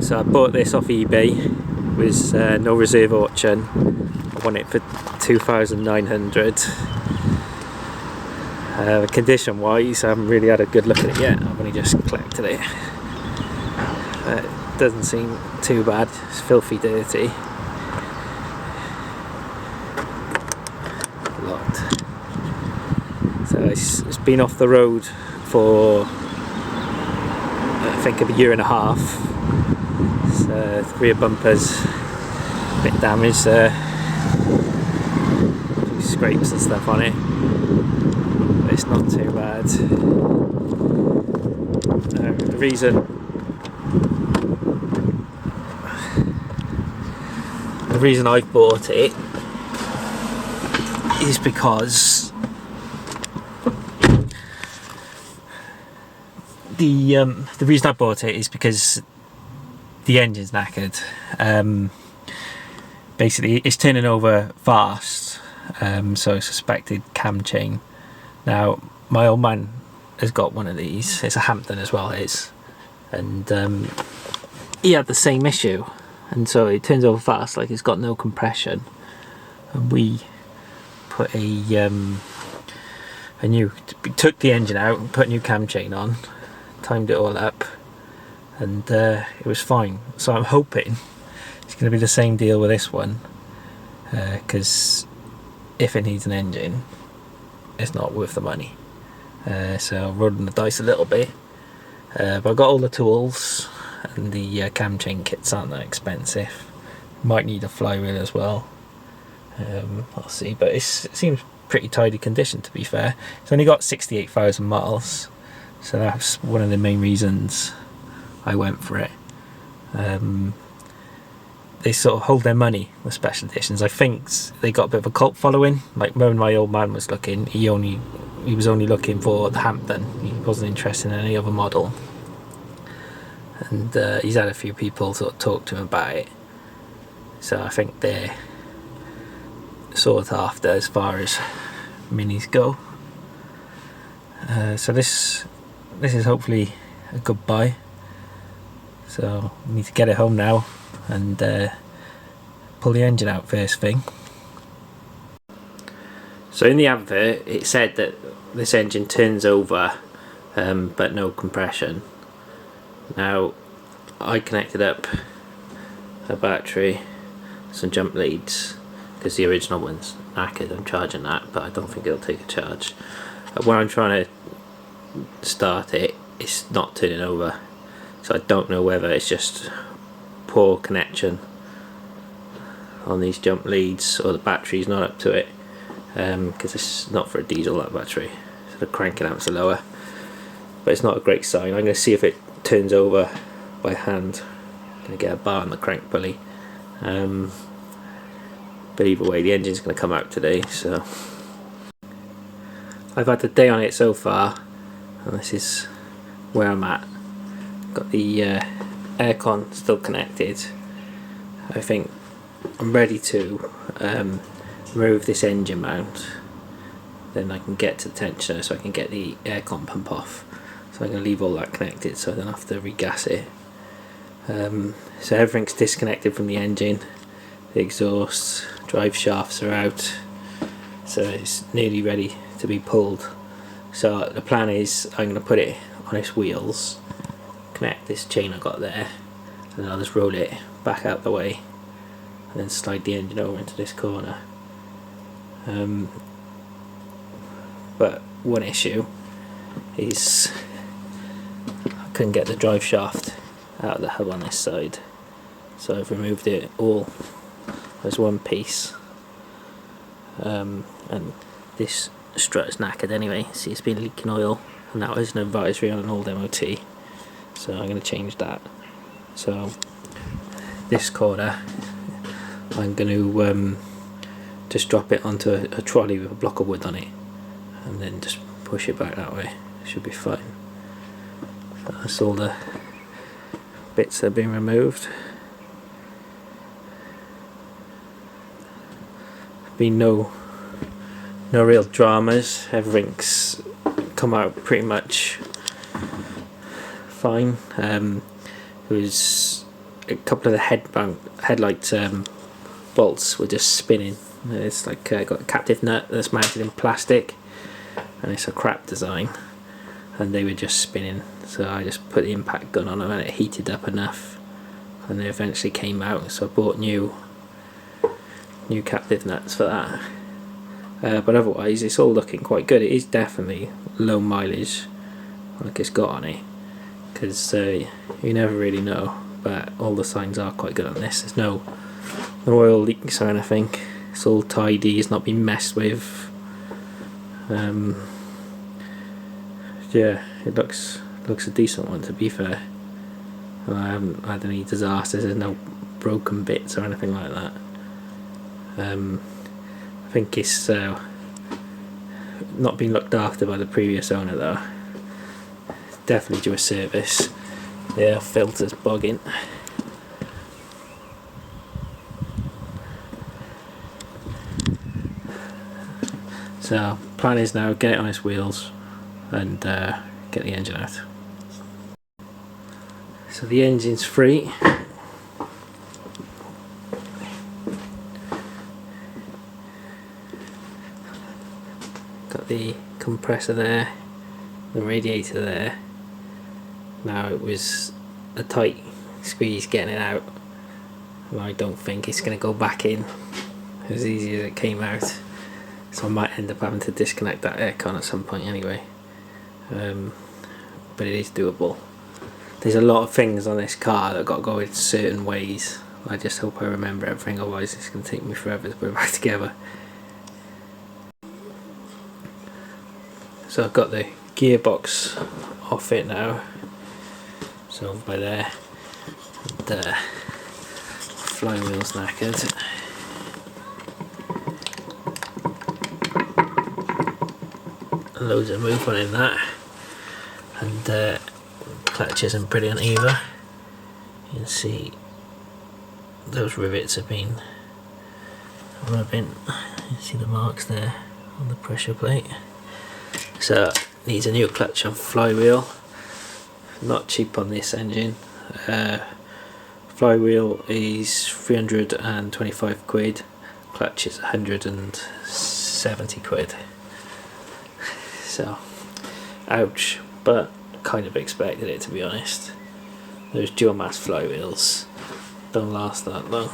So I bought this off eBay. It was no reserve auction. I won it for 2,900. Condition wise, I haven't really had a good look at it yet. I've only just collected it. It doesn't seem too bad. It's filthy dirty. Locked. So it's been off the road for I think a year and a half. So rear bumpers a bit damaged, a few scrapes and stuff on it, but it's not too bad. The reason I bought it is because the reason I bought it is because the engine's knackered. Basically it's turning over fast, so I suspected cam chain. Now my old man has got one of these. It's a Hampton as well, it is, and he had the same issue, and so it turns over fast, like it's got no compression. And we put took the engine out and put a new cam chain on, timed it all up, and it was fine. So I'm hoping it's going to be the same deal with this one, because if it needs an engine, it's not worth the money. So I'm rolling the dice a little bit, but I've got all the tools, and the cam chain kits aren't that expensive. Might need a flywheel as well. I'll see, but it seems pretty tidy condition, to be fair. It's only got 68,000 miles, so that's one of the main reasons I went for it. They sort of hold their money with special editions. I think they got a bit of a cult following. Like when my old man was looking, he was only looking for the Hampton. He wasn't interested in any other model, and he's had a few people sort of talk to him about it. So I think they're sought after as far as minis go. So this is hopefully a good buy. So we need to get it home now and pull the engine out first thing. So in the advert it said that this engine turns over but no compression. Now I connected up a battery, some jump leads, because the original one's knackered. I'm charging that, but I don't think it'll take a charge. When I'm trying to start it, it's not turning over, so I don't know whether it's just poor connection on these jump leads or the battery's not up to it, because it's not for a diesel, that battery, so the cranking amps are lower. But it's not a great sign. I'm going to see if it turns over by hand. I'm going to get a bar on the crank pulley, but either way the engine's going to come out today. So I've had the day on it so far, and this is where I'm at. Got the aircon still connected. I think I'm ready to remove this engine mount, then I can get to the tensioner so I can get the aircon pump off. So I'm going to leave all that connected so I don't have to regas it. So everything's disconnected from the engine. The exhaust, drive shafts are out, so it's nearly ready to be pulled. So the plan is I'm going to put it on its wheels, connect this chain I got there, and then I'll just roll it back out the way and then slide the engine over into this corner. But one issue is I couldn't get the drive shaft out of the hub on this side, so I've removed it all as one piece, and this strut is knackered anyway. See, it's been leaking oil, and that was an advisory on an old MOT, so I'm going to change that. So this corner I'm going to just drop it onto a trolley with a block of wood on it, and then just push it back that way. Should be fine. So that's all the bits that have been removed. Been no real dramas. Everything's come out pretty much fine. It was a couple of the headlight bolts were just spinning. It's like got a captive nut that's mounted in plastic, and it's a crap design, and they were just spinning. So I just put the impact gun on them, and it heated up enough, and they eventually came out. So I bought new captive nuts for that. But otherwise, it's all looking quite good. It is definitely low mileage, like it's got on it, because you never really know. But all the signs are quite good on this. There's no oil leaks or anything. It's all tidy. It's not been messed with. Yeah, it looks a decent one, to be fair. I haven't had any disasters. There's no broken bits or anything like that. I think it's not been looked after by the previous owner though. It's definitely due a service. Yeah, filter's bogging. So plan is now get it on its wheels and get the engine out. So the engine's free. Got the compressor there, the radiator there. Now it was a tight squeeze getting it out, and I don't think it's going to go back in as easy as it came out. So I might end up having to disconnect that aircon at some point anyway. But it is doable. There's a lot of things on this car that got to go in certain ways. I just hope I remember everything, otherwise it's going to take me forever to put it back together. So I've got the gearbox off it now. So over by there. And flywheel's knackered. Loads of movement in that, and clutch isn't brilliant either. You can see those rivets have been rubbing. You see the marks there on the pressure plate. So needs a new clutch and flywheel. Not cheap on this engine. Flywheel is 325 quid. Clutch is 170 quid. So, ouch, but kind of expected it, to be honest. Those dual mass flywheels don't last that long.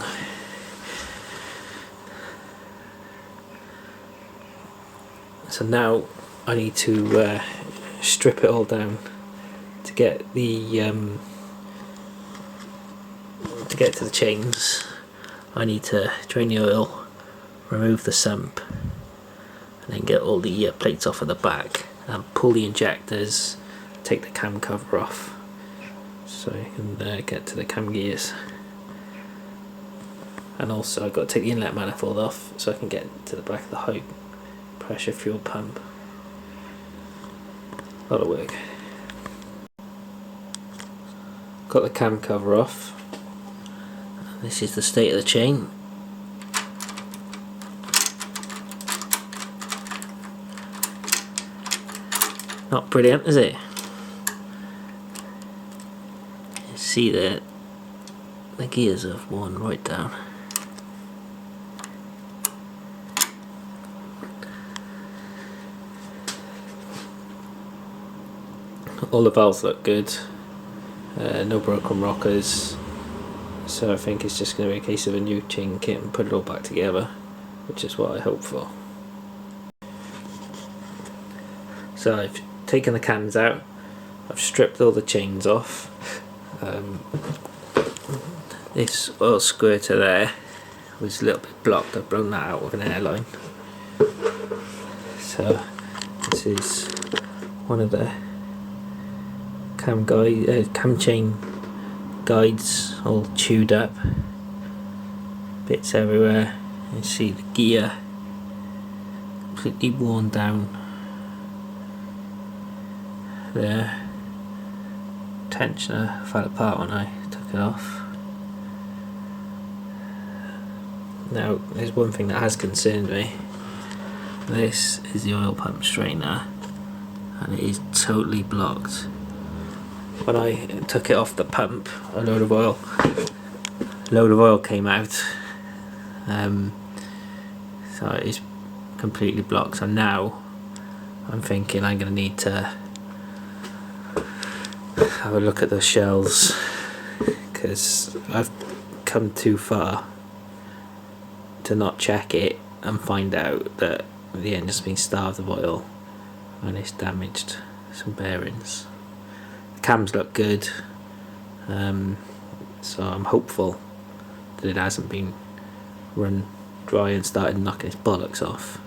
So now I need to strip it all down to get the to the chains. I need to drain the oil, remove the sump, and then get all the plates off of the back and pull the injectors, take the cam cover off so you can get to the cam gears. And also I've got to take the inlet manifold off so I can get to the back of the high pressure fuel pump. A lot of work. Got the cam cover off. This is the state of the chain. Not brilliant, is it? You see that the gears have worn right down. All the valves look good. No broken rockers. So I think it's just going to be a case of a new chain kit and put it all back together, which is what I hope for. So I've taken the cams out, I've stripped all the chains off. This oil squirter there was a little bit blocked. I've blown that out with an airline. So this is one of the cam chain guides, all chewed up, bits everywhere. You see the gear completely worn down there. Tensioner fell apart when I took it off. Now there's one thing that has concerned me. This is the oil pump strainer and it is totally blocked. When I took it off the pump, a load of oil load of oil came out, so it's completely blocked. So now I'm thinking I'm going to need to have a look at the shells, because I've come too far to not check it and find out that the engine's been starved of oil and it's damaged some bearings. The cams look good, so I'm hopeful that it hasn't been run dry and started knocking its bollocks off,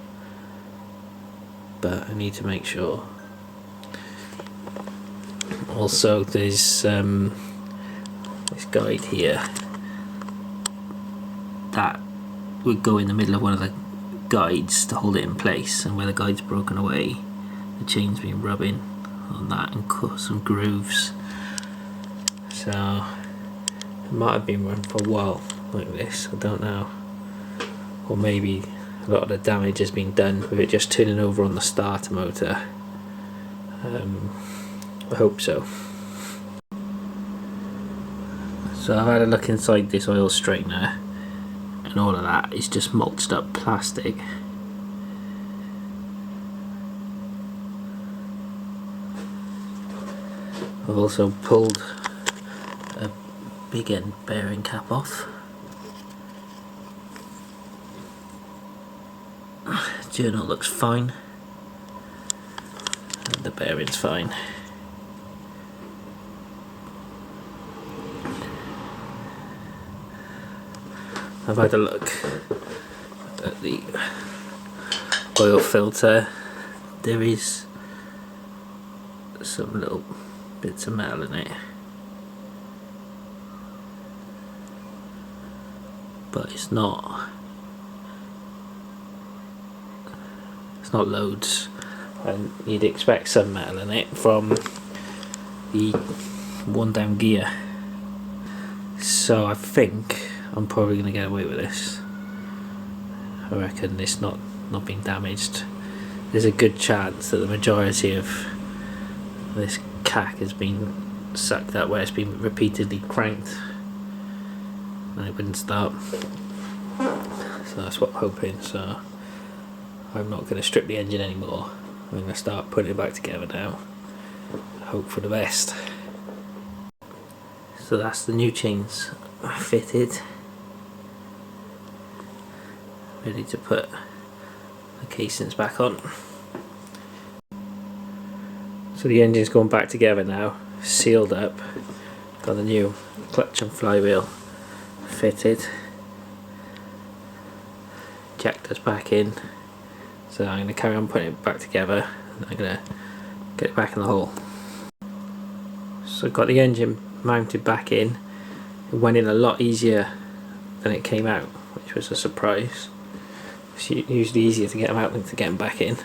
but I need to make sure. Also, there's this guide here that would go in the middle of one of the guides to hold it in place, and where the guide's broken away, the chain's been rubbing on that and cut some grooves. So it might have been run for a while like this, I don't know, or maybe a lot of the damage has been done with it just turning over on the starter motor. I hope so. So I've had a look inside this oil straightener, and all of that is just mulched up plastic. I've also pulled a big end bearing cap off. Journal looks fine, and the bearing's fine. I've had a look at the oil filter. There is some little bits of metal in it, but it's not loads, and you'd expect some metal in it from the one down gear. So I think I'm probably going to get away with this. I reckon it's not been damaged. There's a good chance that the majority of this cack has been sucked up where it's been repeatedly cranked and it wouldn't start. So that's what I'm hoping. So I'm not going to strip the engine anymore. I'm going to start putting it back together now. Hope for the best. So that's the new chains fitted. Ready to put the casings back on. So the engine's gone back together now, sealed up. Got the new clutch and flywheel fitted. Injectors back in. So I'm going to carry on putting it back together, and I'm going to get it back in the hole. So I've got the engine mounted back in. It went in a lot easier than it came out, which was a surprise. It's usually easier to get them out than to get them back in.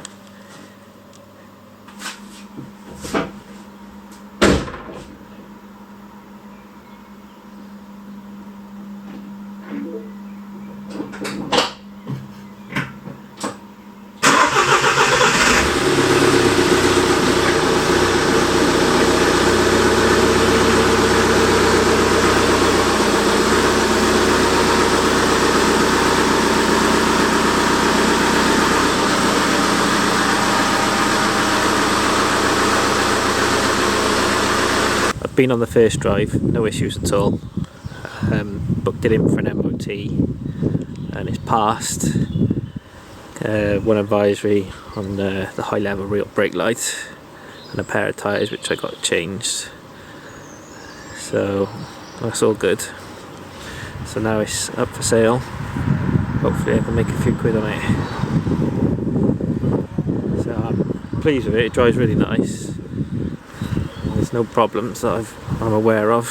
Been on the first drive, no issues at all. Booked it in for an MOT and it's passed. One advisory on the high level rear brake light and a pair of tyres which I got changed. So that's all good. So now it's up for sale. Hopefully I can make a few quid on it. So I'm pleased with it, it drives really nice. There's no problems that I'm aware of.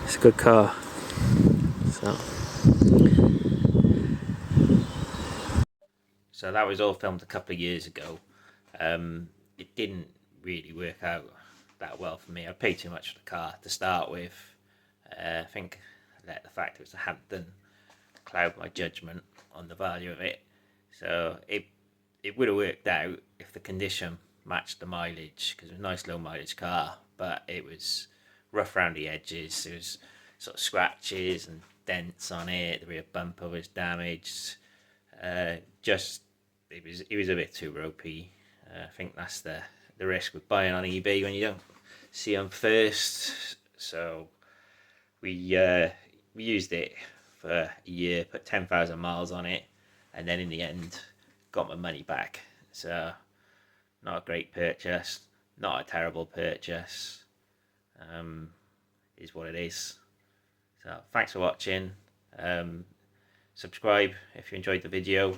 It's a good car. So that was all filmed a couple of years ago. It didn't really work out that well for me. I paid too much for the car to start with. I think I let the fact it was a Hampton cloud my judgment on the value of it. So it would have worked out if the condition matched the mileage, because it was a nice low mileage car, but it was rough around the edges. It was sort of scratches and dents on it. The rear bumper was damaged. Just it was a bit too ropey. I think that's the risk with buying on eBay when you don't see them first. So we used it for a year, put 10,000 miles on it, and then in the end got my money back. So not a great purchase, not a terrible purchase. Is what it is. So thanks for watching. Subscribe if you enjoyed the video.